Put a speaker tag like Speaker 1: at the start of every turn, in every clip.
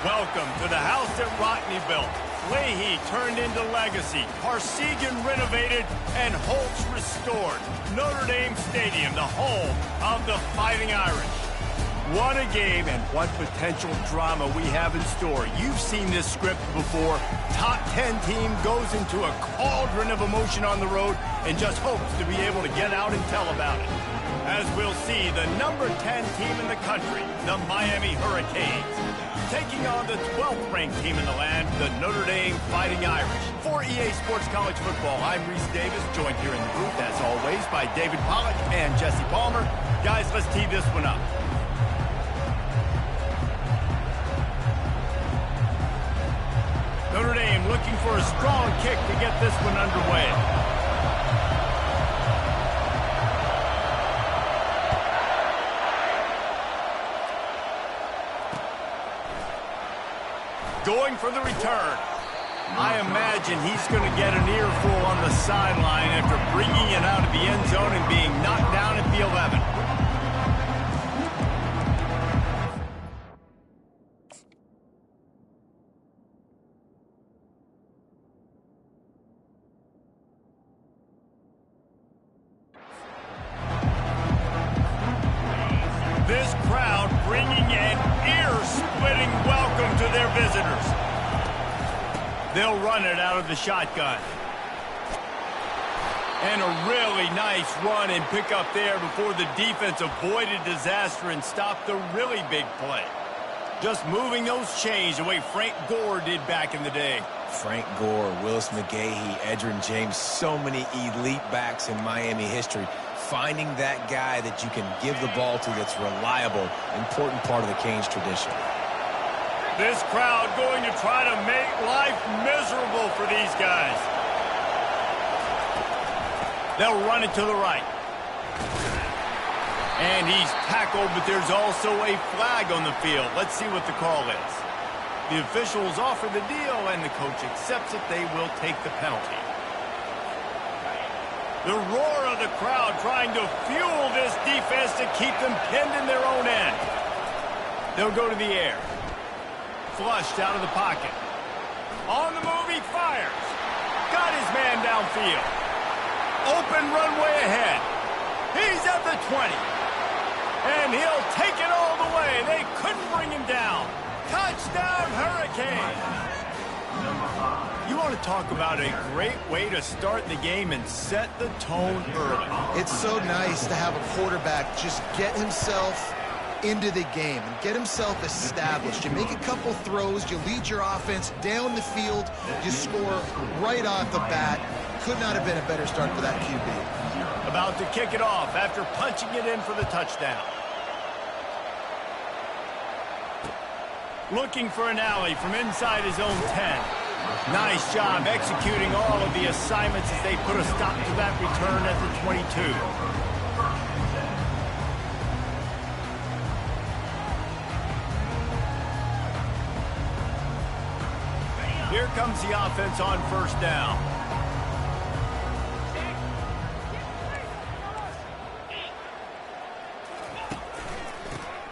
Speaker 1: Welcome to the house that Rodney built. Leahy turned into legacy. Parsegian renovated and Holtz restored. Notre Dame Stadium, the home of the Fighting Irish. What a game and what potential drama we have in store. You've seen this script before. Top 10 team goes into a cauldron of emotion on the road and just hopes to be able to get out and tell about it. As we'll see, the number 10 team in the country, the Miami Hurricanes, taking on the 12th ranked team in the land, the Notre Dame Fighting Irish. For EA Sports College Football, I'm Reese Davis, joined here in the booth, as always, by David Pollack and Jesse Palmer. Guys, let's tee this one up. Notre Dame looking for a strong kick to get this one underway. Going for the return. I imagine he's going to get an earful on the sideline after bringing it out of the end zone and being knocked down at the 11. This crowd bringing an ear-splitting welcome to their visitors. They'll run it out of the shotgun. And a really nice run and pick up there before the defense avoided disaster and stopped the really big play. Just moving those chains the way Frank Gore did back in the day.
Speaker 2: Frank Gore, Willis McGahee, Edgerrin James, so many elite backs in Miami history. Finding that guy that you can give the ball to that's reliable, important part of the Canes tradition.
Speaker 1: This crowd going to try to make life miserable for these guys. They'll run it to the right. And he's tackled, but there's also a flag on the field. Let's see what the call is. The officials offer the deal, and the coach accepts it. They will take the penalty. The roar of the crowd trying to fuel this defense to keep them pinned in their own end. They'll go to the air. Flushed out of the pocket. On the move, he fires. Got his man downfield. Open runway ahead. He's at the 20. And he'll take it all the way. They couldn't bring him down. Touchdown, Hurricanes. You want to talk about a great way to start the game and set the tone early.
Speaker 3: It's so nice to have a quarterback just get himself into the game and get himself established. You make a couple throws, you lead your offense down the field, you score right off the bat. Could not have been a better start for that QB.
Speaker 1: About to kick it off after punching it in for the touchdown. Looking for an alley from inside his own 10. Nice job executing all of the assignments as they put a stop to that return at the 22. Here comes the offense on first down.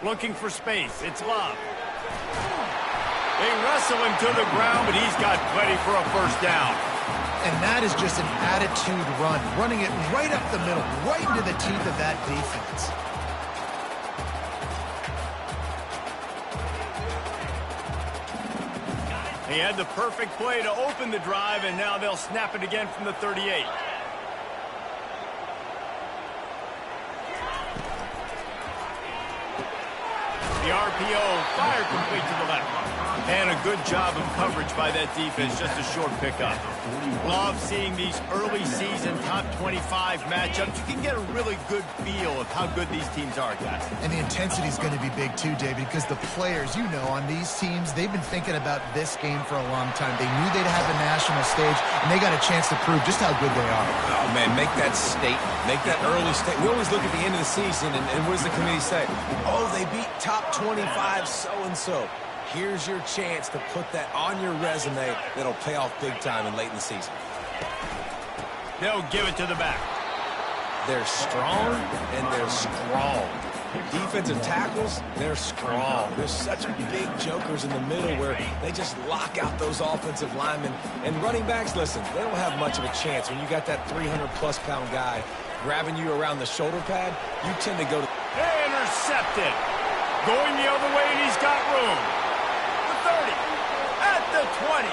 Speaker 1: Looking for space. It's Love. They wrestle him to the ground, but he's got plenty for a first down.
Speaker 3: And that is just an attitude run, running it right up the middle, right into the teeth of that defense.
Speaker 1: He had the perfect play to open the drive, and now they'll snap it again from the 38. The RPO, fire complete to the left. And a good job of coverage by that defense, just a short pickup. Love seeing these early season top 25 matchups. You can get a really good feel of how good these teams are, guys.
Speaker 3: And the intensity is going to be big too, David, because the players, you know, on these teams, they've been thinking about this game for a long time. They knew they'd have the national stage, and they got a chance to prove just how good they are.
Speaker 2: Oh, man, make that statement. Make that early statement. We always look at the end of the season, and what does the committee say? Oh, they beat top 25 so-and-so. Here's your chance to put that on your resume that'll pay off big time and late in the season.
Speaker 1: They'll give it to the back.
Speaker 2: They're strong and they're strong. Defensive tackles, they're strong. There's such big jokers in the middle where they just lock out those offensive linemen. And running backs, listen, they don't have much of a chance. When you got that 300-plus pound guy grabbing you around the shoulder pad, you tend to go to...
Speaker 1: Intercepted. Going the other way, and he's got room. The 30. At the 20.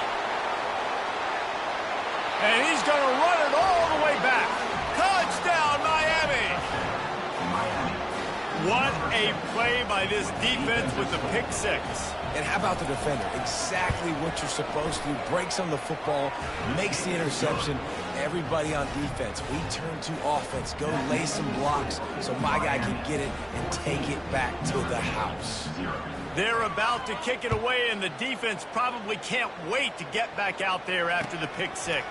Speaker 1: And he's going to run it all the way back. Touchdown, Miami. What a play by this defense with the pick six.
Speaker 2: And how about the defender? Exactly what you're supposed to do. Breaks on the football, makes the interception. Everybody on defense, we turn to offense. Go lay some blocks so my guy can get it and take it back to the house.
Speaker 1: They're about to kick it away, and the defense probably can't wait to get back out there after the pick six.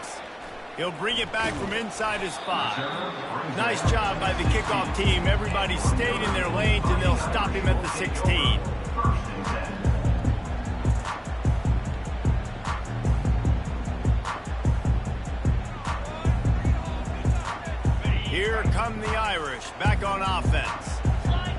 Speaker 1: He'll bring it back from inside his 5. Nice job by the kickoff team. Everybody stayed in their lanes, and they'll stop him at the 16. Here come the Irish back on offense.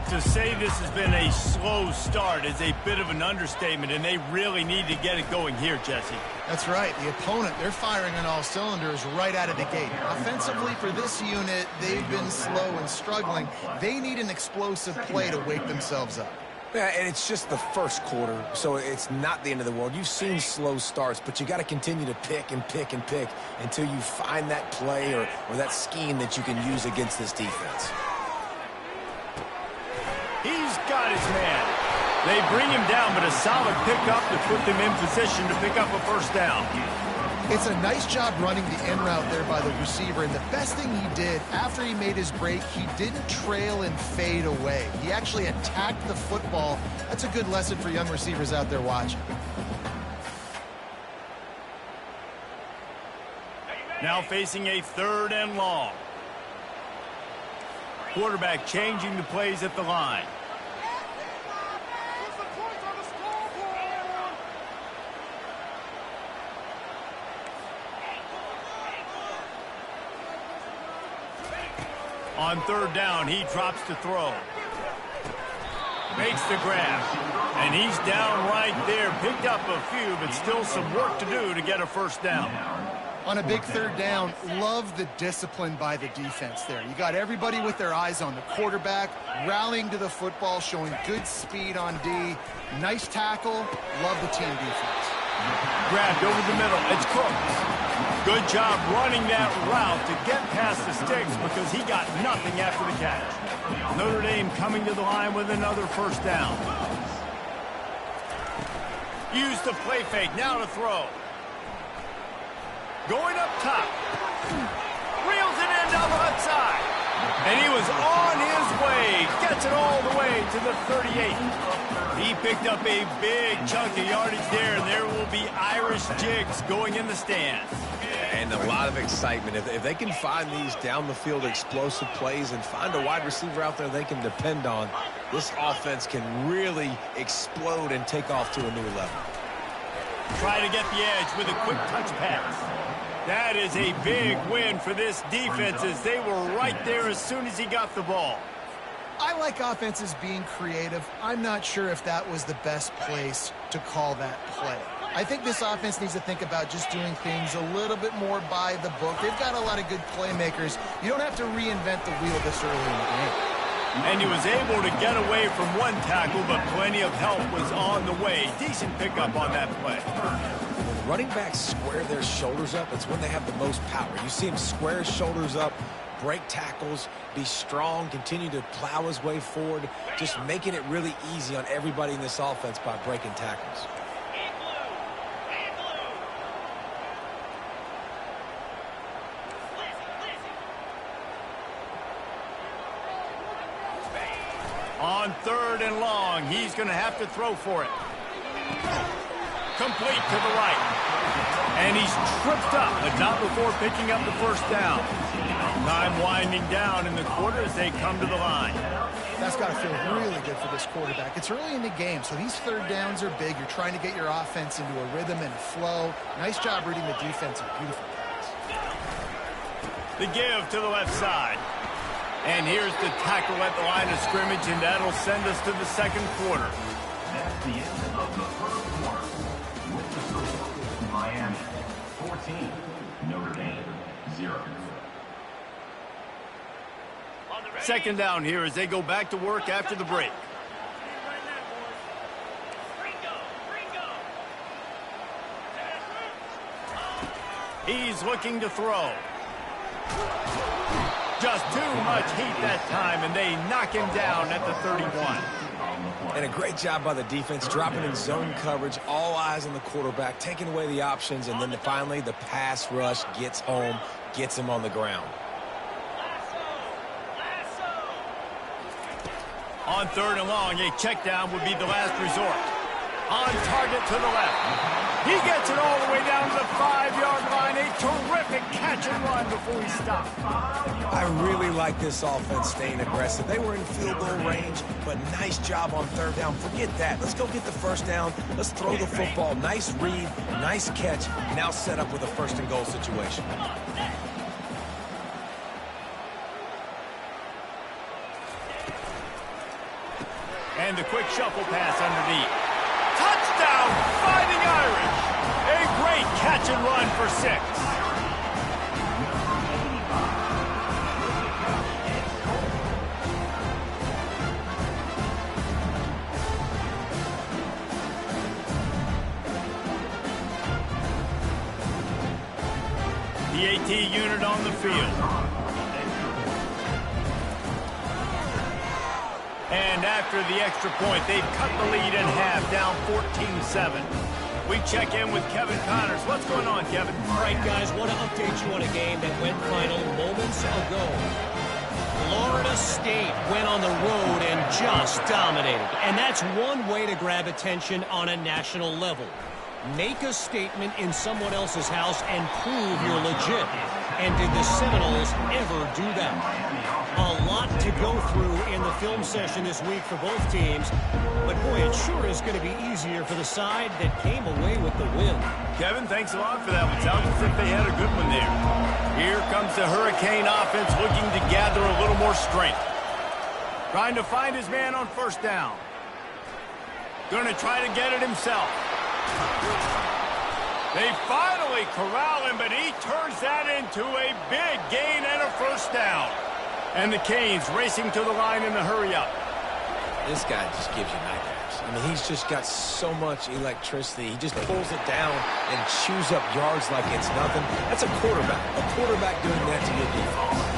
Speaker 1: To say this has been a slow start is a bit of an understatement, and they really need to get it going here, Jesse.
Speaker 3: That's right. The opponent, they're firing on all cylinders right out of the gate. Offensively, for this unit, they've been slow and struggling. They need an explosive play to wake themselves up.
Speaker 2: Yeah, and it's just the first quarter, so it's not the end of the world. You've seen slow starts, but you got to continue to pick and pick and pick until you find that play or that scheme that you can use against this defense.
Speaker 1: He's got his man. They bring him down, but a solid pickup to put them in position to pick up a first down.
Speaker 3: It's a nice job running the end route there by the receiver, and the best thing he did after he made his break, he didn't trail and fade away. He actually attacked the football. That's a good lesson for young receivers out there watching.
Speaker 1: Now facing a 3rd and long. Quarterback changing the plays at the line. On 3rd down, he drops to throw. Makes the grab. And he's down right there. Picked up a few, but still some work to do to get a first down.
Speaker 3: On a big 3rd down, love the discipline by the defense there. You got everybody with their eyes on the quarterback, rallying to the football, showing good speed on D. Nice tackle. Love the team defense.
Speaker 1: Grabbed over the middle. It's Cooks. Good job running that route to get past the sticks because he got nothing after the catch. Notre Dame coming to the line with another first down. Use the play fake. Now to throw. Going up top. Reels it in down the left side. And he was on his way. Gets it all the way to the 38. He picked up a big chunk of yardage there, and there will be Irish jigs going in the stands.
Speaker 2: And a lot of excitement. If they can find these down-the-field explosive plays and find a wide receiver out there they can depend on, this offense can really explode and take off to a new level.
Speaker 1: Try to get the edge with a quick touch pass. That is a big win for this defense as they were right there as soon as he got the ball.
Speaker 3: I like offenses being creative. I'm not sure if that was the best place to call that play. I think this offense needs to think about just doing things a little bit more by the book. They've got a lot of good playmakers. You don't have to reinvent the wheel this early in the game.
Speaker 1: And he was able to get away from one tackle, but plenty of help was on the way. Decent pickup on that play.
Speaker 2: When running backs square their shoulders up, it's when they have the most power. You see him square his shoulders up, break tackles, be strong, continue to plow his way forward, just making it really easy on everybody in this offense by breaking tackles.
Speaker 1: On 3rd and long, he's going to have to throw for it. Complete to the right. And he's tripped up, but not before picking up the first down. Time winding down in the quarter as they come to the line.
Speaker 3: That's got to feel really good for this quarterback. It's early in the game, so these 3rd downs are big. You're trying to get your offense into a rhythm and a flow. Nice job reading the defense and beautiful pass.
Speaker 1: The give to the left side. And here's the tackle at the line of scrimmage, and that'll send us to the second quarter.
Speaker 4: That's the end of the first quarter. With the score, Miami 14, Notre Dame 0.
Speaker 1: Second down here as they go back to work after the break. He's looking to throw. Just too much heat that time, and they knock him down at the 31.
Speaker 2: And a great job by the defense, dropping in zone coverage, all eyes on the quarterback, taking away the options, and then finally the pass rush gets home, gets him on the ground.
Speaker 1: On third and long, a check down would be the last resort. On target to the left. He gets it all the way down to the 5-yard line. A terrific catch and run before he stopped.
Speaker 2: I really like this offense staying aggressive. They were in field goal range, but nice job on third down. Forget that. Let's go get the first down. Let's throw the football. Nice read, nice catch. Now set up with a first and goal situation.
Speaker 1: And the quick shuffle pass underneath. Touchdown, Fighting Irish. A great catch and run for 6. The AT unit on the field. And after the extra point, they've cut the lead in half, down 14-7. We check in with Kevin Connors. What's going on, Kevin?
Speaker 5: All right, guys, want to update you on a game that went final moments ago. Florida State went on the road and just dominated. And that's one way to grab attention on a national level. Make a statement in someone else's house and prove you're legit. And did the Seminoles ever do that? A lot to go through in the film session this week for both teams. But, boy, it sure is going to be easier for the side that came away with the win.
Speaker 1: Kevin, thanks a lot for that one. Sounds as if they had a good one there. Here comes the Hurricane offense looking to gather a little more strength. Trying to find his man on first down. Going to try to get it himself. They finally corral him, but he turns that into a big gain and a first down. And the Canes racing to the line in a hurry-up.
Speaker 2: This guy just gives you nightmares. I mean, he's just got so much electricity. He just pulls it down and chews up yards like it's nothing. That's a quarterback. A quarterback doing that to your defense.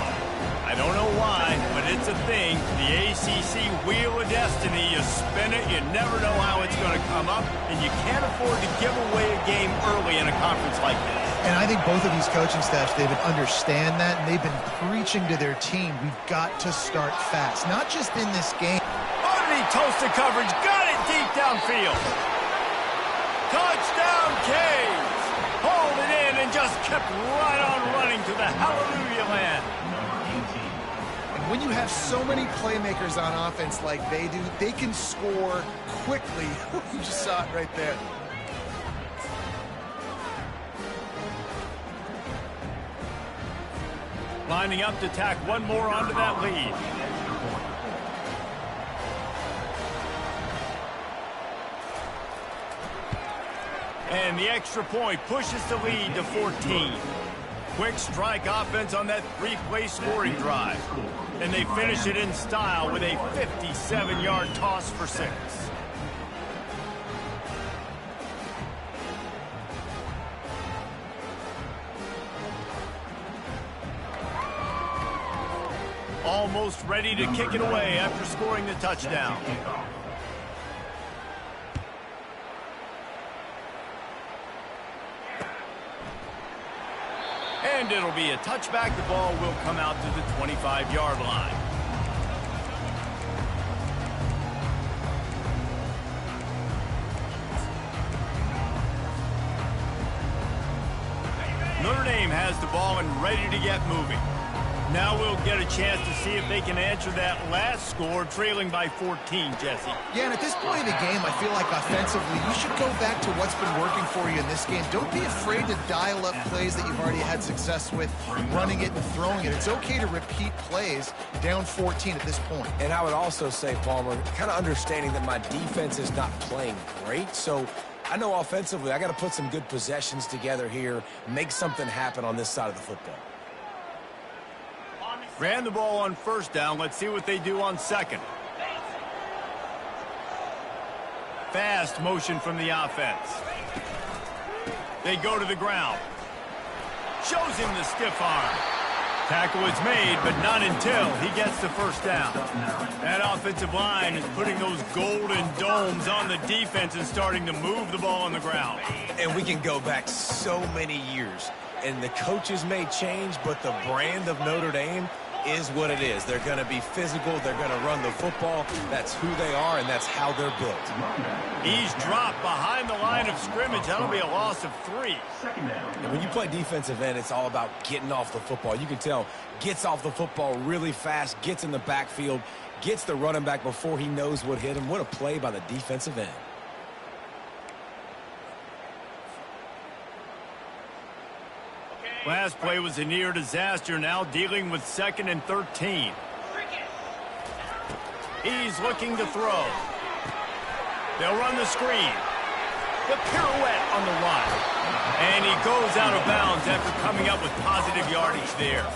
Speaker 1: I don't know why, but it's a thing. The ACC Wheel of Destiny, you spin it, you never know how it's going to come up, and you can't afford to give away a game early in a conference like this.
Speaker 3: And I think both of these coaching staffs, David, understand that, and they've been preaching to their team, we've got to start fast, not just in this game.
Speaker 1: Underneath toasted coverage, got it deep downfield. Touchdown, Canes! Hauled it in and just kept right on running to the hallelujah land.
Speaker 3: When you have so many playmakers on offense like they do, they can score quickly. You just saw it right there.
Speaker 1: Lining up to tack one more onto that lead. And the extra point pushes the lead to 14. Quick strike offense on that 3-play scoring drive. And they finish it in style with a 57-yard toss for 6. Almost ready to kick it away after scoring the touchdown. And it'll be a touchback. The ball will come out to the 25-yard line. Notre Dame has the ball and ready to get moving. Now we'll get a chance to see if they can answer that last score, trailing by 14, Jesse.
Speaker 3: Yeah, and at this point in the game, I feel like offensively, you should go back to what's been working for you in this game. Don't be afraid to dial up plays that you've already had success with, running it and throwing it. It's okay to repeat plays down 14 at this point.
Speaker 2: And I would also say, Palmer, kind of understanding that my defense is not playing great, so I know offensively I got to put some good possessions together here, make something happen on this side of the football.
Speaker 1: Ran the ball on first down. Let's see what they do on second. Fast motion from the offense. They go to the ground. Shows him the stiff arm. Tackle is made, but not until he gets the first down. That offensive line is putting those golden domes on the defense and starting to move the ball on the ground.
Speaker 2: And we can go back so many years, and the coaches may change, but the brand of Notre Dame is what it is. They're going to be physical. They're going to run the football. That's who they are, and that's how they're built.
Speaker 1: He's dropped behind the line of scrimmage. That'll be a loss of 3.
Speaker 2: And when you play defensive end, it's all about getting off the football. You can tell, gets off the football really fast, gets in the backfield, gets the running back before he knows what hit him. What a play by the defensive end.
Speaker 1: Last play was a near disaster, now dealing with 2nd and 13. He's looking to throw. They'll run the screen. The pirouette on the run. And he goes out of bounds after coming up with positive yardage there.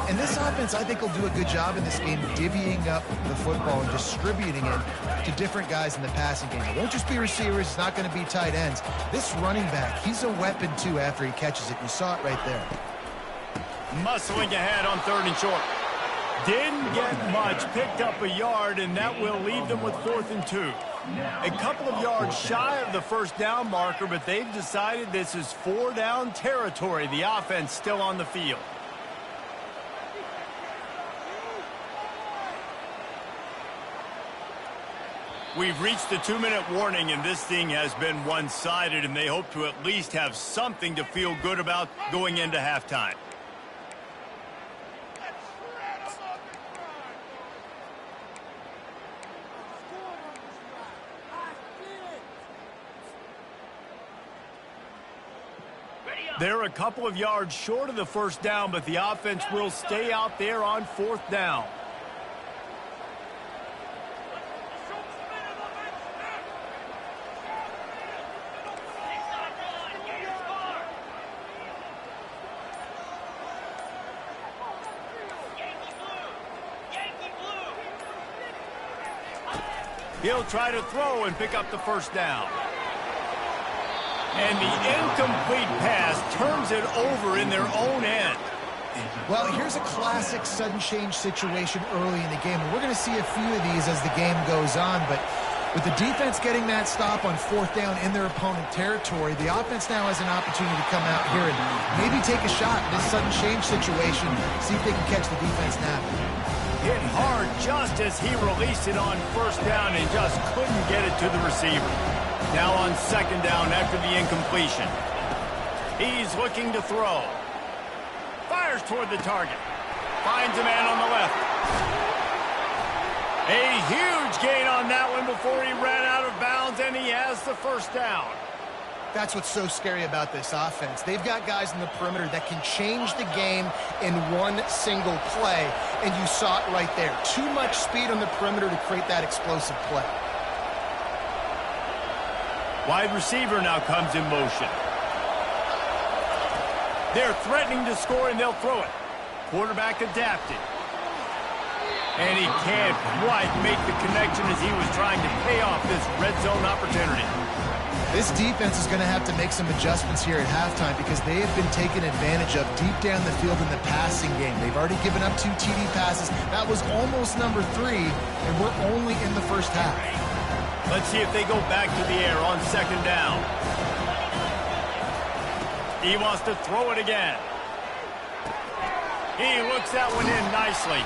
Speaker 3: And this offense, I think, will do a good job in this game divvying up the football and distributing it to different guys in the passing game. It won't just be receivers. It's not going to be tight ends. This running back, he's a weapon, too, after he catches it. You saw it right there.
Speaker 1: Muscling ahead on 3rd and short. Didn't get much. Picked up a yard, and that will leave them with 4th and 2. A couple of yards shy of the first down marker, but they've decided this is 4-down territory. The offense still on the field. We've reached the 2-minute warning, and this thing has been one-sided, and they hope to at least have something to feel good about going into halftime. They're a couple of yards short of the first down, but the offense will stay out there on 4th down. He'll try to throw and pick up the first down. And the incomplete pass turns it over in their own end.
Speaker 3: Well, here's a classic sudden change situation early in the game. And we're going to see a few of these as the game goes on. But with the defense getting that stop on 4th down in their opponent territory, the offense now has an opportunity to come out here and maybe take a shot in this sudden change situation, see if they can catch the defense napping.
Speaker 1: Hit hard just as he released it on first down and just couldn't get it to the receiver. Now on 2nd down after the incompletion. He's looking to throw. Fires toward the target. Finds a man on the left. A huge gain on that one before he ran out of bounds, and he has the first down.
Speaker 3: That's what's so scary about this offense. They've got guys in the perimeter that can change the game in one single play, and you saw it right there. Too much speed on the perimeter to create that explosive play.
Speaker 1: Wide receiver now comes in motion. They're threatening to score, and they'll throw it. Quarterback adapted. And he can't quite make the connection as he was trying to pay off this red zone opportunity.
Speaker 3: This defense is going to have to make some adjustments here at halftime because they have been taken advantage of deep down the field in the passing game. They've already given up 2 TD passes. That was almost number 3, and we're only in the first half.
Speaker 1: Let's see if they go back to the air on 2nd down. He wants to throw it again. He looks that one in nicely.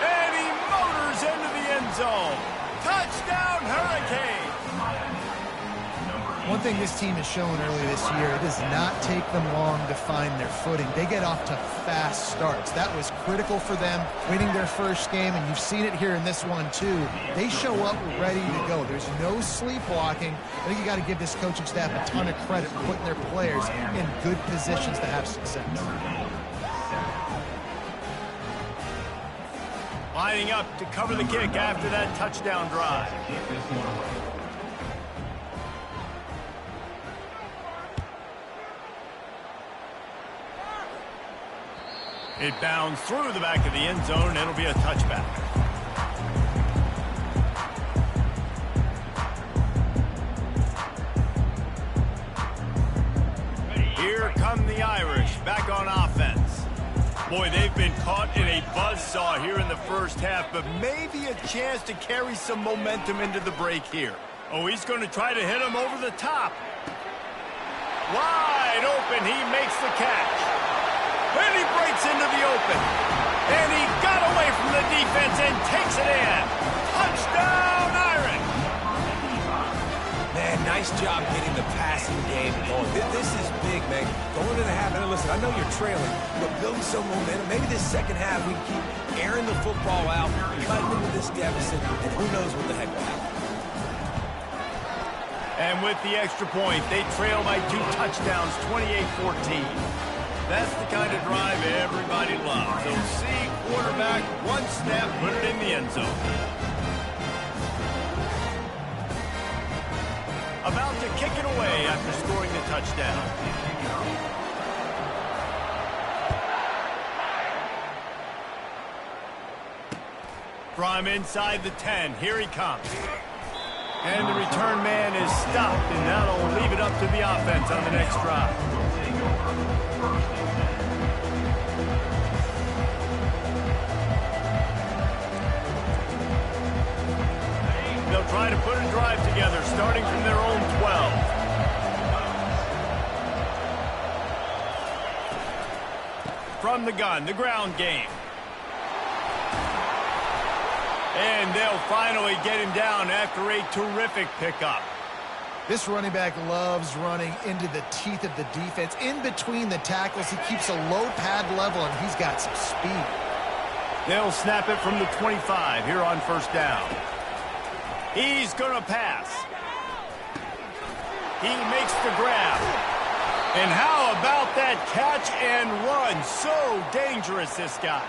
Speaker 1: And he motors into the end zone. Touchdown, Hurricane!
Speaker 3: One thing this team has shown early this year, it does not take them long to find their footing. They get off to fast starts. That was critical for them winning their first game, and you've seen it here in this one too. They show up ready to go. There's no sleepwalking. I think you got to give this coaching staff a ton of credit for putting their players in good positions to have success.
Speaker 1: Lining up to cover the kick after that touchdown drive. It bounds through the back of the end zone, and it'll be a touchback. Here come the Irish, back on offense. Boy, they've been caught in a buzzsaw here in the first half, but maybe a chance to carry some momentum into the break here. Oh, he's going to try to hit him over the top. Wide open, he makes the catch. And he breaks into the open. And he got away from the defense and takes it in. Touchdown, Irish!
Speaker 2: Man, nice job getting the passing game going. This is big, man. Going to the half. And listen, I know you're trailing, but building some momentum. Maybe this second half we keep airing the football out, cutting into this deficit, and who knows what the heck will happen.
Speaker 1: And with the extra point, they trail by 2 touchdowns, 28-14. That's the kind of drive everybody loves. So see quarterback, one snap, put it in the end zone. About to kick it away after scoring the touchdown. From inside the 10, here he comes. And the return man is stopped, and that'll leave it up to the offense on the next drive. They'll try to put a drive together, starting from their own 12. From the gun, the ground game. And they'll finally get him down after a terrific pickup.
Speaker 3: This running back loves running into the teeth of the defense. In between the tackles, he keeps a low pad level, and he's got some speed.
Speaker 1: They'll snap it from the 25 here on first down. He's going to pass. He makes the grab. And how about that catch and run? So dangerous, this guy.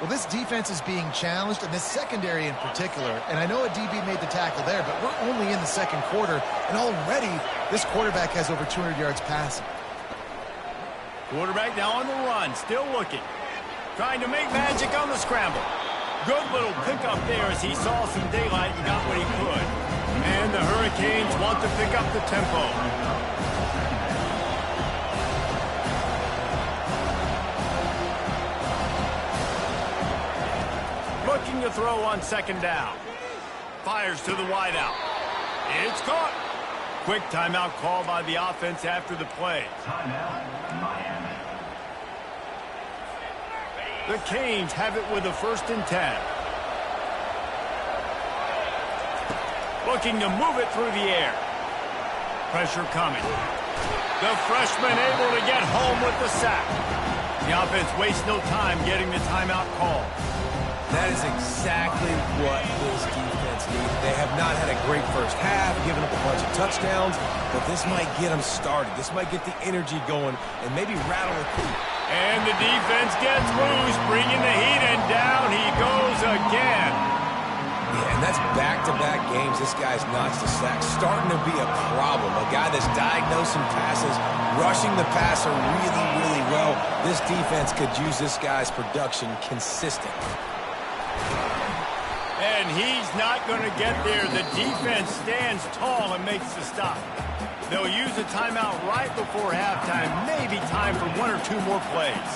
Speaker 3: Well, this defense is being challenged, and this secondary in particular. And I know a DB made the tackle there, but we're only in the second quarter, and already this quarterback has over 200 yards passing.
Speaker 1: Quarterback now on the run, still looking. Trying to make magic on the scramble. Good little pickup there as he saw some daylight and got what he could. And the Hurricanes want to pick up the tempo. Looking to throw on second down. Fires to the wideout. It's caught. Quick timeout call by the offense after the play.
Speaker 4: Timeout, Miami.
Speaker 1: The Canes have it with a 1st and 10. Looking to move it through the air. Pressure coming. The freshman able to get home with the sack. The offense wastes no time getting the timeout call.
Speaker 2: That is exactly what this defense needs. They have not had a great first half, given up a bunch of touchdowns, but this might get them started. This might get the energy going and maybe rattle the coop.
Speaker 1: And the defense gets loose, bringing the heat, and down he goes again.
Speaker 2: Yeah, and that's back-to-back games. This guy's notched the sack, starting to be a problem. A guy that's diagnosing passes, rushing the passer really, really well. This defense could use this guy's production consistently.
Speaker 1: And he's not going to get there. The defense stands tall and makes the stop. They'll use a timeout right before halftime. Maybe time for 1 or 2 more plays.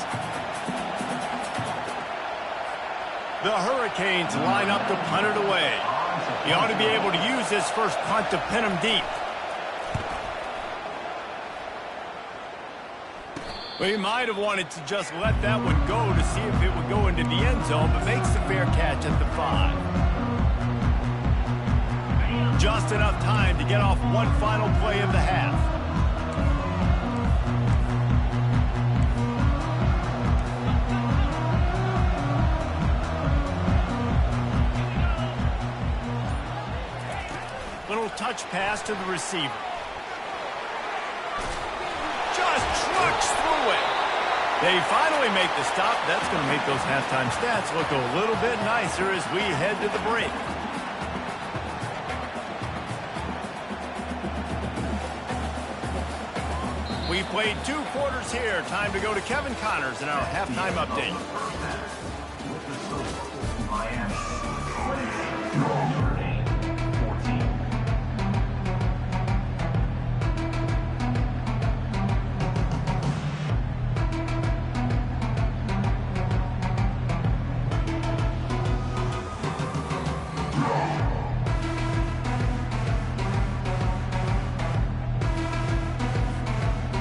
Speaker 1: The Hurricanes line up to punt it away. He ought to be able to use this first punt to pin him deep. Well, he might have wanted to just let that one go to see if it would go into the end zone, but makes the fair catch at the 5. Just enough time to get off one final play of the half. Little touch pass to the receiver. Just trucks through it. They finally make the stop. That's going to make those halftime stats look a little bit nicer as we head to the break. We played 2 quarters here. Time to go to Kevin Connors in our halftime update.
Speaker 4: Miami 28, Notre Dame 14.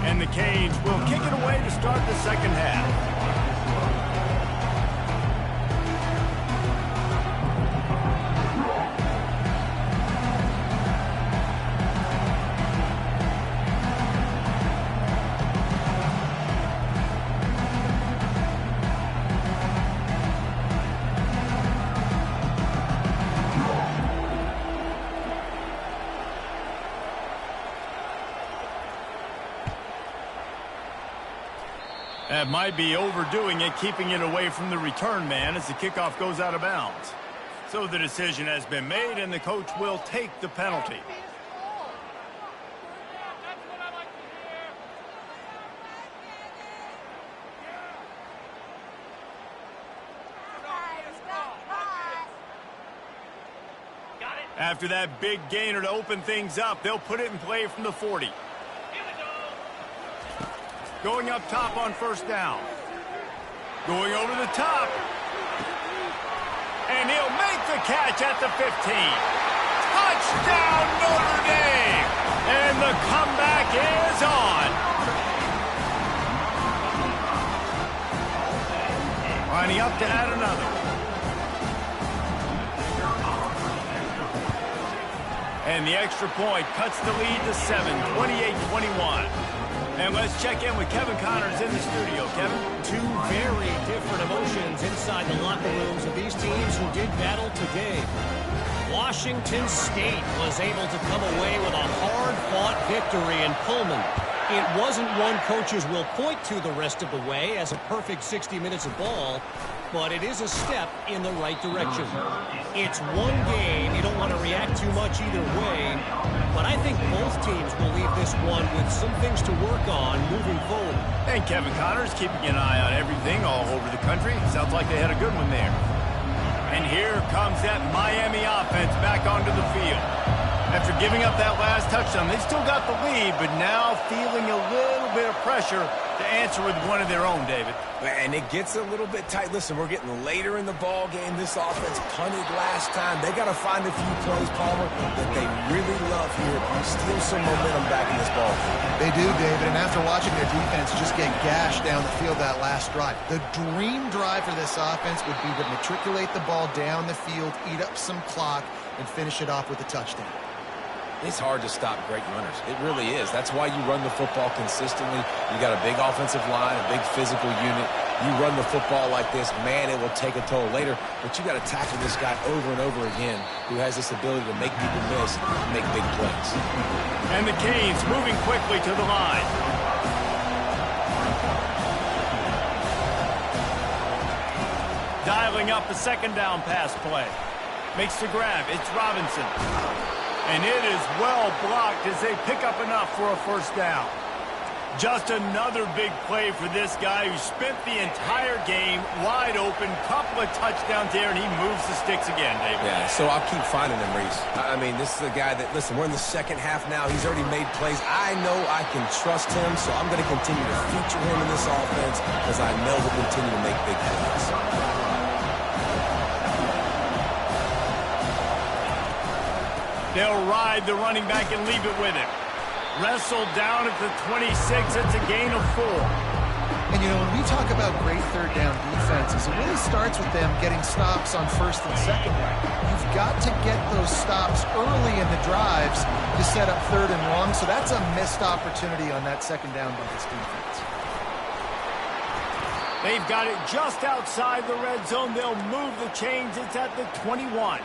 Speaker 1: And the Canes will kick it away to start the second half. That might be overdoing it, keeping it away from the return man as the kickoff goes out of bounds. So the decision has been made, and the coach will take the penalty. After that big gainer to open things up, they'll put it in play from the 40. Going up top on first down. Going over the top. And he'll make the catch at the 15. Touchdown, Notre Dame! And the comeback is on. Lining up to add another. And the extra point cuts the lead to 7, 28-21. And let's check in with Kevin Connors in the studio. Kevin?
Speaker 5: 2 very different emotions inside the locker rooms of these teams who did battle today. Washington State was able to come away with a hard-fought victory in Pullman. It wasn't one coaches will point to the rest of the way as a perfect 60 minutes of ball, but it is a step in the right direction. It's one game. You don't want to react too much either way, but I think both teams will leave this one with some things to work on moving forward.
Speaker 1: And Kevin Connors keeping an eye on everything all over the country. Sounds like they had a good one there. And here comes that Miami offense back onto the field. After giving up that last touchdown, they still got the lead, but now feeling a little bit of pressure to answer with one of their own, David.
Speaker 2: And it gets a little bit tight. Listen, we're getting later in the ball game. This offense punted last time. They got to find a few plays, Palmer, that they really love here. Steal some momentum back in this ball game.
Speaker 3: They do, David, and after watching their defense just get gashed down the field that last drive, the dream drive for this offense would be to matriculate the ball down the field, eat up some clock, and finish it off with a touchdown.
Speaker 2: It's hard to stop great runners. It really is. That's why you run the football consistently. You got a big offensive line, a big physical unit. You run the football like this, man, it will take a toll later. But you got to tackle this guy over and over again who has this ability to make people miss and make big plays.
Speaker 1: And the Canes moving quickly to the line. Dialing up a second down pass play. Makes the grab. It's Robinson. And it is well blocked as they pick up enough for a first down. Just another big play for this guy who spent the entire game wide open. Couple of touchdowns there, and he moves the sticks again, David.
Speaker 2: Yeah, so I'll keep finding him, Reese. I mean, this is a guy that, listen, we're in the second half now. He's already made plays. I know I can trust him, so I'm going to continue to feature him in this offense because I know he'll continue to make big plays.
Speaker 1: They'll ride the running back and leave it with him. Wrestled down at the 26. It's a gain of 4.
Speaker 3: And, you know, when we talk about great third down defenses, it really starts with them getting stops on first and second down. You've got to get those stops early in the drives to set up third and long, so that's a missed opportunity on that second down by this defense.
Speaker 1: They've got it just outside the red zone. They'll move the chains. It's at the 21.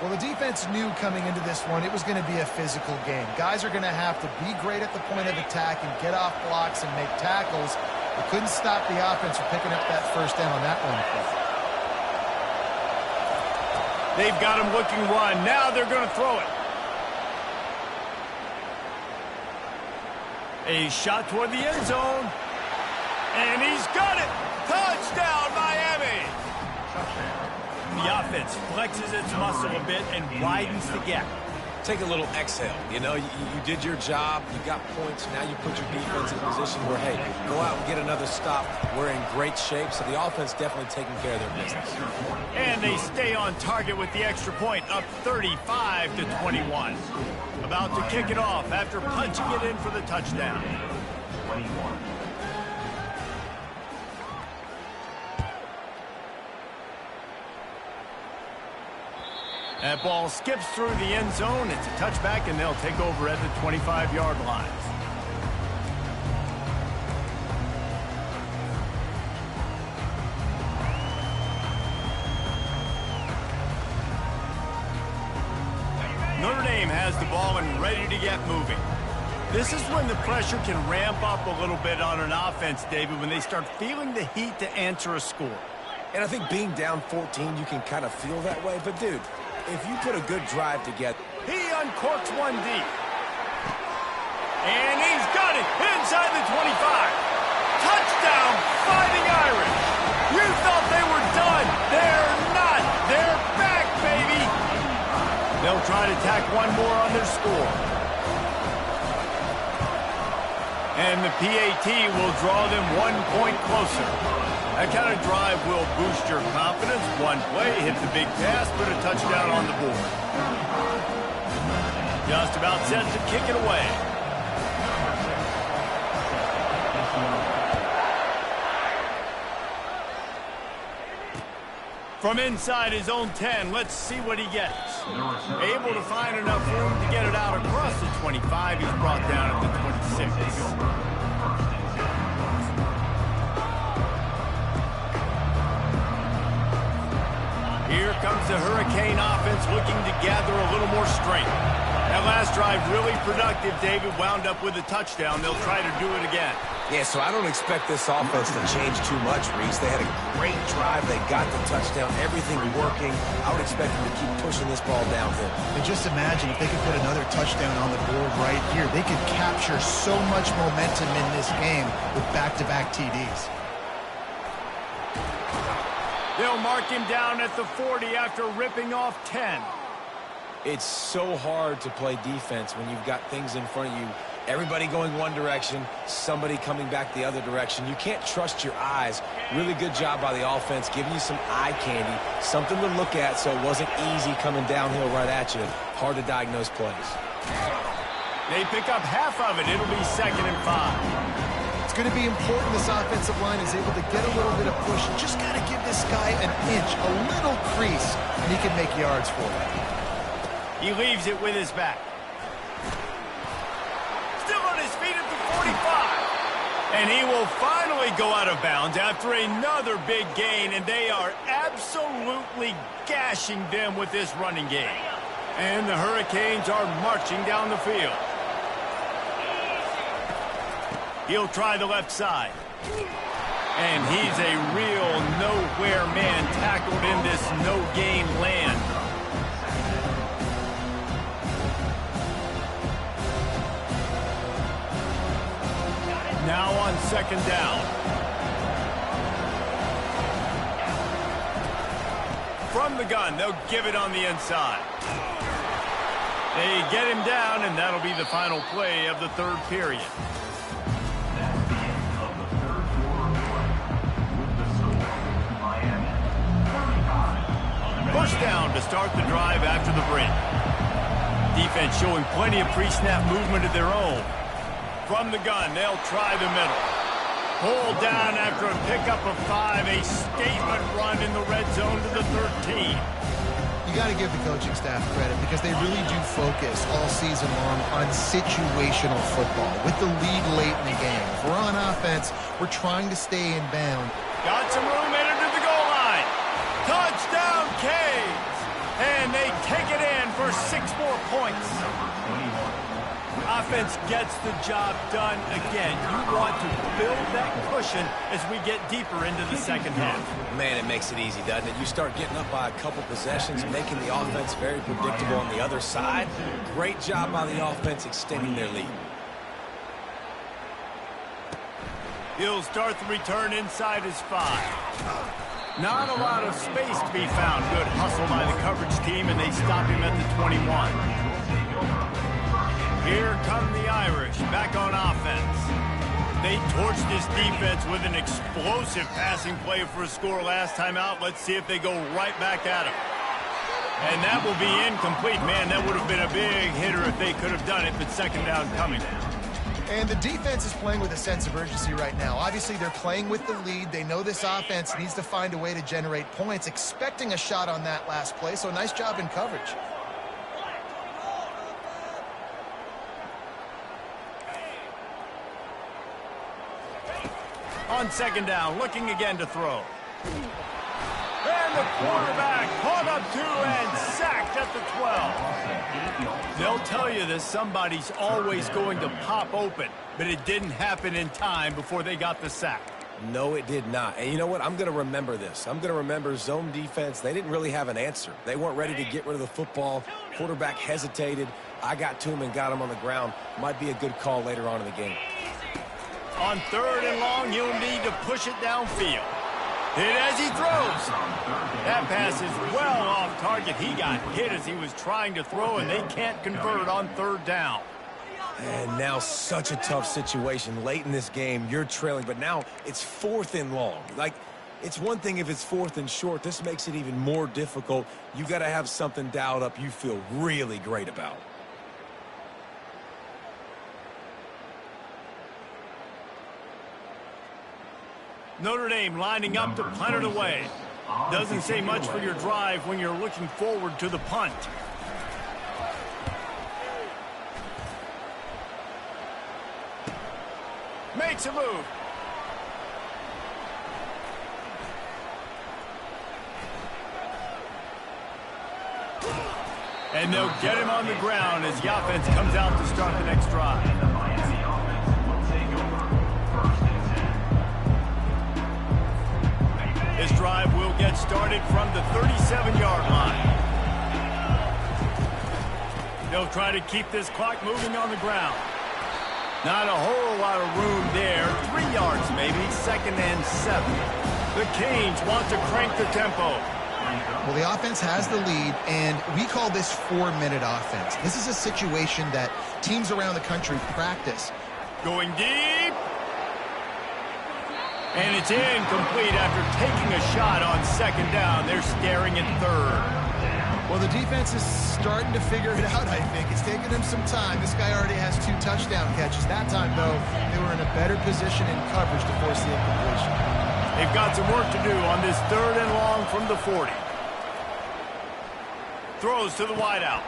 Speaker 3: Well, the defense knew coming into this one it was going to be a physical game. Guys are going to have to be great at the point of attack and get off blocks and make tackles. They couldn't stop the offense from picking up that first down on that one play.
Speaker 1: They've got him looking run. Now they're going to throw it. A shot toward the end zone. And he's got it! Touchdown, Miami! The offense flexes its muscle a bit and widens the gap.
Speaker 2: Take a little exhale. You know, you did your job. You got points. Now you put your defense in a position where, hey, go out and get another stop. We're in great shape, so the offense definitely taking care of their business.
Speaker 1: And they stay on target with the extra point, up 35-21. About to kick it off after punching it in for the touchdown.
Speaker 4: 21.
Speaker 1: That ball skips through the end zone. It's a touchback, and they'll take over at the 25-yard line. Notre Dame has the ball and ready to get moving. This is when the pressure can ramp up a little bit on an offense, David, when they start feeling the heat to answer a score.
Speaker 2: And I think being down 14, you can kind of feel that way. But, dude, if you put a good drive together.
Speaker 1: He uncorks one deep. And he's got it inside the 25. Touchdown, Fighting Irish. You thought they were done. They're not. They're back, baby. They'll try to tack one more on their score. And the PAT will draw them 1 point closer. That kind of drive will boost your confidence. One play, hit the big pass, put a touchdown on the board. Just about set to kick it away. From inside his own 10, let's see what he gets. Able to find enough room to get it out across the 25. He's brought down at the 26. Here comes the Hurricane offense looking to gather a little more strength. That last drive really productive. David wound up with a touchdown. They'll try to do it again.
Speaker 2: Yeah, so I don't expect this offense to change too much, Reese. They had a great drive. They got the touchdown. Everything working. I would expect them to keep pushing this ball downhill.
Speaker 3: And just imagine if they could put another touchdown on the board right here. They could capture so much momentum in this game with back-to-back TDs.
Speaker 1: They'll mark him down at the 40 after ripping off 10.
Speaker 2: It's so hard to play defense when you've got things in front of you. Everybody going one direction, somebody coming back the other direction. You can't trust your eyes. Really good job by the offense, giving you some eye candy, something to look at so it wasn't easy coming downhill right at you. Hard to diagnose plays.
Speaker 1: They pick up half of it. It'll be 2nd and 5.
Speaker 3: It's going to be important this offensive line is able to get a little bit of push. Just got to give this guy an inch, a little crease, and he can make yards for it.
Speaker 1: He leaves it with his back. Still on his feet at the 45. And he will finally go out of bounds after another big gain, and they are absolutely gashing them with this running game. And the Hurricanes are marching down the field. He'll try the left side. And he's a real nowhere man tackled in this no-gain land. Now on 2nd down. From the gun, they'll give it on the inside. They get him down, and that'll be the final play of the 3rd period. First down to start the drive after the break. Defense showing plenty of pre-snap movement of their own. From the gun, they'll try the middle. Pulled down after a pickup of 5, a statement run in the red zone to the 13.
Speaker 3: You got to give the coaching staff credit because they really do focus all season long on situational football with the lead late in the game. If we're on offense, we're trying to stay in bound.
Speaker 1: Got some room headed to the goal line. Touchdown, Canes! And they take it in for 6 more points. Offense gets the job done again. You want to build that cushion as we get deeper into the second half.
Speaker 2: Man, it makes it easy, doesn't it? You start getting up by a couple possessions, making the offense very predictable on the other side. Great job by the offense extending their lead.
Speaker 1: He'll start the return inside his 5. Not a lot of space to be found. Good hustle by the coverage team, and they stop him at the 21. Here come the Irish, back on offense. They torched this defense with an explosive passing play for a score last time out. Let's see if they go right back at him. And that will be incomplete. Man, that would have been a big hitter if they could have done it, but second down coming.
Speaker 3: And the defense is playing with a sense of urgency right now. Obviously, they're playing with the lead. They know this offense needs to find a way to generate points, expecting a shot on that last play, so nice job in coverage.
Speaker 1: On second down, looking again to throw. And the quarterback caught up to and sacked at the 12. They'll tell you that somebody's always going to pop open, but it didn't happen in time before they got the sack.
Speaker 2: No, it did not. And you know what? I'm going to remember this. I'm going to remember zone defense. They didn't really have an answer. They weren't ready to get rid of the football. Quarterback hesitated. I got to him and got him on the ground. Might be a good call later on in the game.
Speaker 1: On 3rd and long, you'll need to push it downfield. Hit as he throws. That pass is well off target. He got hit as he was trying to throw, and they can't convert on 3rd down.
Speaker 2: And now such a tough situation. Late in this game, you're trailing, but now it's 4th and long. Like, it's one thing if it's 4th and short. This makes it even more difficult. You got to have something dialed up you feel really great about.
Speaker 1: Notre Dame lining up to punt it away. Doesn't say much for your drive when you're looking forward to the punt. Makes a move. And they'll get him on the ground as the offense comes out to start the next drive. This drive will get started from the 37-yard line. They'll try to keep this clock moving on the ground. Not a whole lot of room there. 3 yards maybe, 2nd and 7. The Canes want to crank the tempo.
Speaker 3: Well, the offense has the lead, and we call this 4-minute offense. This is a situation that teams around the country practice.
Speaker 1: Going deep. And it's incomplete after taking a shot on 2nd down. They're staring at 3rd.
Speaker 3: Well, the defense is starting to figure it out, I think. It's taken them some time. This guy already has 2 touchdown catches. That time, though, they were in a better position in coverage to force the incompletion.
Speaker 1: They've got some work to do on this 3rd and long from the 40. Throws to the wideout.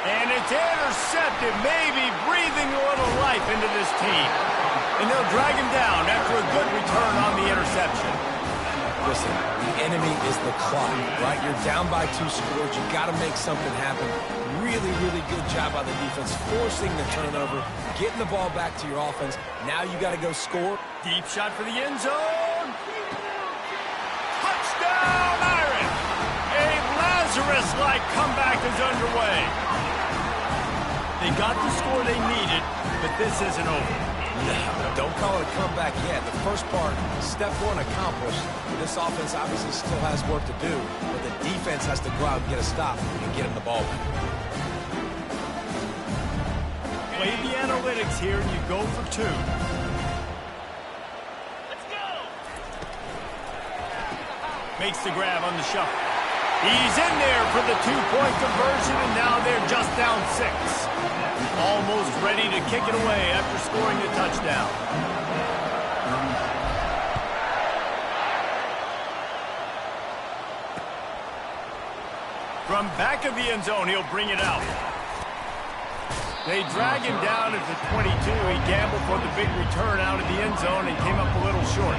Speaker 1: And it's intercepted, maybe breathing a little life into this team. And they'll drag him down after a good return on the interception.
Speaker 2: Listen, the enemy is the clock, right? You're down by 2 scores. You got to make something happen. Really, really good job by the defense, forcing the turnover, getting the ball back to your offense. Now you got to go score.
Speaker 1: Deep shot for the end zone. Touchdown, Irish! A Lazarus-like comeback is underway. They got the score they needed, but this isn't over.
Speaker 2: No, don't call it a comeback yet. The first part, step 1 accomplished. This offense obviously still has work to do, but the defense has to go out and get a stop and get him the ball back.
Speaker 1: Play the analytics here, and you go for 2. Let's go! Makes the grab on the shuffle. He's in there for the 2-point conversion, and now they're just down 6. Almost ready to kick it away after scoring a touchdown. Back of the end zone, he'll bring it out. They drag him down at the 22. He gambled for the big return out of the end zone and came up a little short.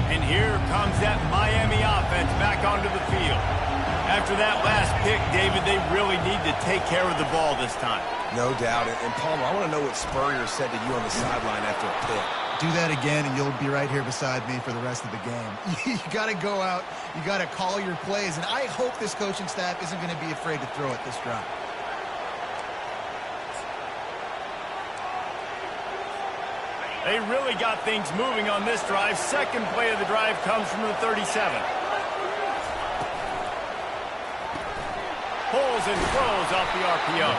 Speaker 1: And here comes that Miami offense back onto the field. After that last pick, David, they really need to take care of the ball this time.
Speaker 2: No doubt. And Palmer, I want to know what Spurrier said to you on the sideline after a pick.
Speaker 3: Do that again, and you'll be right here beside me for the rest of the game. You got to go out. You got to call your plays, and I hope this coaching staff isn't going to be afraid to throw it this drive.
Speaker 1: They really got things moving on this drive. Second play of the drive comes from the 37. Pulls and throws off the RPO.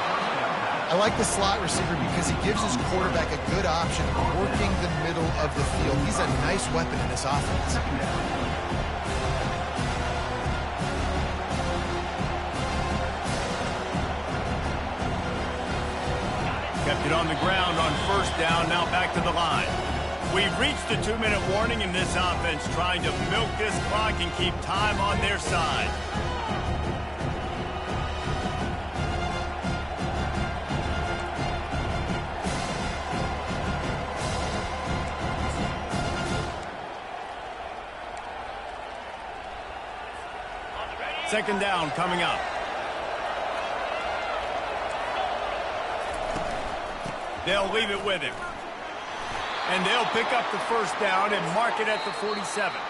Speaker 3: I like the slot receiver because he gives his quarterback a good option working the middle of the field. He's a nice weapon in this offense.
Speaker 1: Kept it on the ground on first down, now back to the line. We've reached a 2-minute warning in this offense, trying to milk this clock and keep time on their side. Second down coming up. They'll leave it with him. And they'll pick up the first down and mark it at the 47.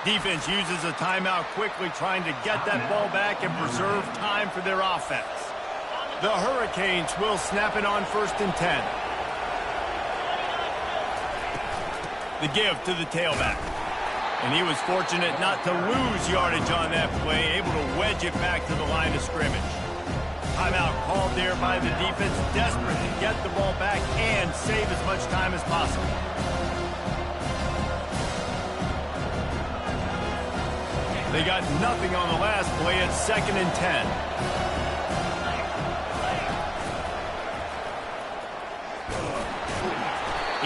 Speaker 1: Defense uses a timeout quickly, trying to get that ball back and preserve time for their offense. The Hurricanes will snap it on 1st and 10. The give to the tailback. And he was fortunate not to lose yardage on that play, able to wedge it back to the line of scrimmage. Timeout called there by the defense, desperate to get the ball back and save as much time as possible. They got nothing on the last play at 2nd and 10.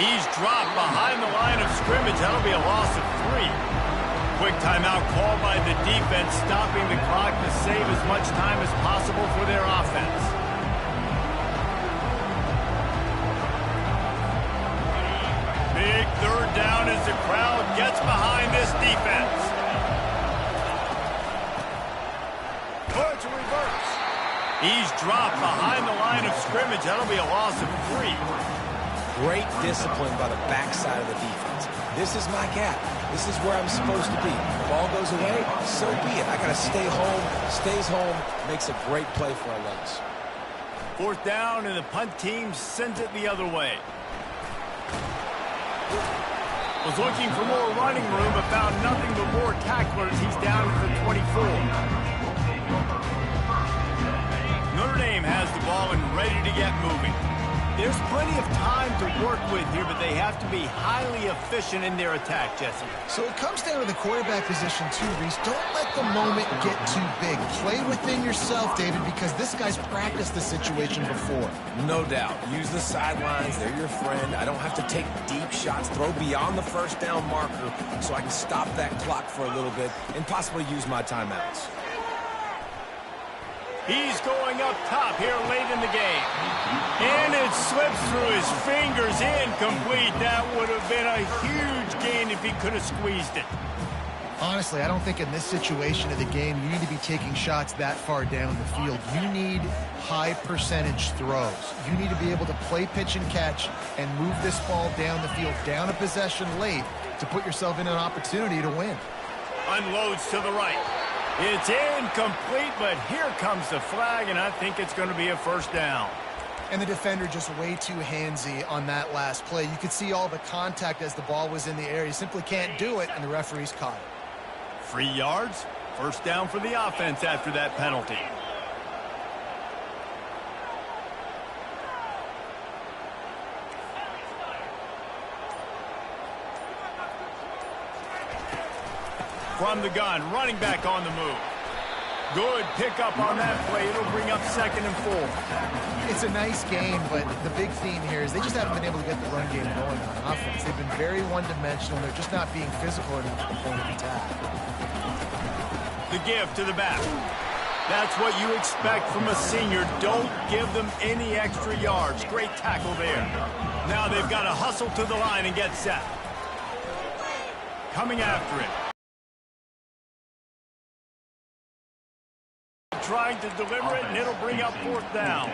Speaker 1: He's dropped behind the line of scrimmage. That'll be a loss of 3. Quick timeout called by the defense, stopping the clock to save as much time as possible for their offense. Big third down as the crowd gets behind this defense. Towards a reverse. He's dropped behind the line of scrimmage. That'll be a loss of 3.
Speaker 2: Great discipline by the backside of the defense. This is my gap. This is where I'm supposed to be. The ball goes away, so be it. I got to stay home. Stays home. Makes a great play for our legs.
Speaker 1: 4th down, and the punt team sends it the other way. Was looking for more running room, but found nothing but more tacklers. He's down at the 24. Notre Dame has the ball and ready to get moving. There's plenty of time to work with here, but they have to be highly efficient in their attack, Jesse.
Speaker 3: So it comes down to the quarterback position too, Reese. Don't let the moment get too big. Play within yourself, David, because this guy's practiced this situation before.
Speaker 2: No doubt. Use the sidelines. They're your friend. I don't have to take deep shots, throw beyond the first down marker so I can stop that clock for a little bit and possibly use my timeouts.
Speaker 1: He's going up top here late in the game. And it slips through his fingers, incomplete. That would have been a huge gain if he could have squeezed it.
Speaker 3: Honestly, I don't think in this situation of the game you need to be taking shots that far down the field. You need high percentage throws. You need to be able to play pitch and catch and move this ball down the field, down a possession late, to put yourself in an opportunity to win.
Speaker 1: Unloads to the right. It's incomplete, but here comes the flag, and I think it's going to be a first down.
Speaker 3: And the defender just way too handsy on that last play. You could see all the contact as the ball was in the air. You simply can't do it, and the referee's caught it.
Speaker 1: 3 yards, first down for the offense after that penalty. From the gun, running back on the move. Good pickup on that play. It'll bring up 2nd and 4.
Speaker 3: It's a nice game, but the big theme here is they just haven't been able to get the run game going on offense. They've been very one-dimensional. They're just not being physical enough at the point of attack.
Speaker 1: The give to the back. That's what you expect from a senior. Don't give them any extra yards. Great tackle there. Now they've got to hustle to the line and get set. Coming after it. Trying to deliver it, and it'll bring up 4th down.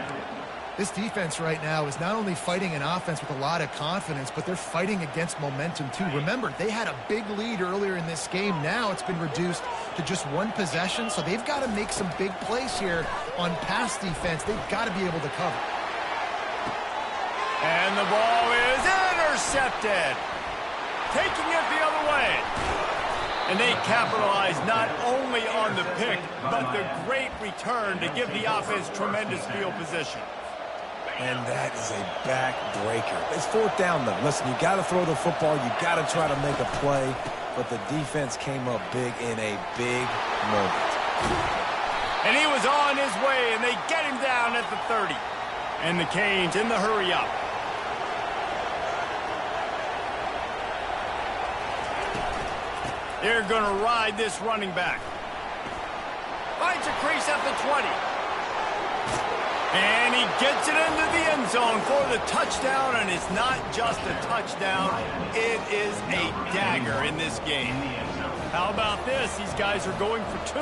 Speaker 3: This defense right now is not only fighting an offense with a lot of confidence, but they're fighting against momentum too. Remember, they had a big lead earlier in this game. Now it's been reduced to just 1 possession, so they've got to make some big plays here on pass defense. They've got to be able to cover.
Speaker 1: And the ball is intercepted. Taking it the other way. And they capitalize not only on the pick, but the great return to give the offense tremendous field position.
Speaker 2: And that is a backbreaker. It's 4th down, though. Listen, you got to throw the football. You got to try to make a play. But the defense came up big in a big moment.
Speaker 1: And he was on his way, and they get him down at the 30. And the Canes in the hurry up. They're going to ride this running back. Finds a crease at the 20. And he gets it into the end zone for the touchdown, and it's not just a touchdown. It is a dagger in this game. How about this? These guys are going for 2.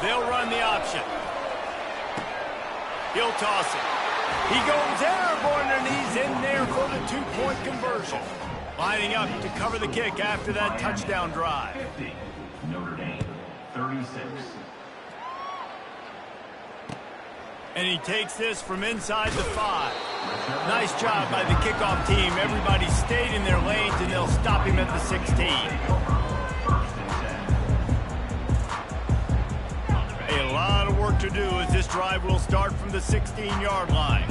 Speaker 1: They'll run the option. He'll toss it. He goes airborne, and he's in there for the 2-point conversion. Lining up to cover the kick after that touchdown drive.
Speaker 4: 50, Notre Dame, 36.
Speaker 1: And he takes this from inside the 5. Nice job by the kickoff team. Everybody stayed in their lanes, and they'll stop him at the 16. A lot of work to do as this drive will start from the 16-yard line.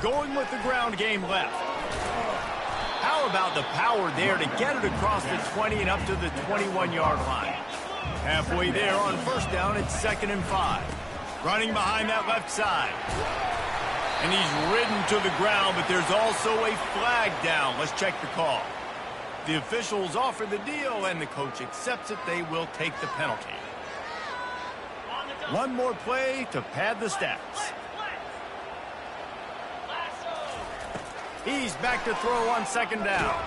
Speaker 1: Going with the ground game left. How about the power there to get it across the 20 and up to the 21-yard line? Halfway there on 1st down, it's 2nd and 5. Running behind that left side. And he's ridden to the ground, but there's also a flag down. Let's check the call. The officials offer the deal, and the coach accepts it. They will take the penalty. One more play to pad the stats. He's back to throw on 2nd down.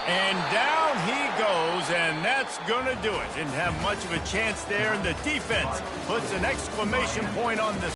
Speaker 1: And down he goes, and that's going to do it. Didn't have much of a chance there, and the defense puts an exclamation point on the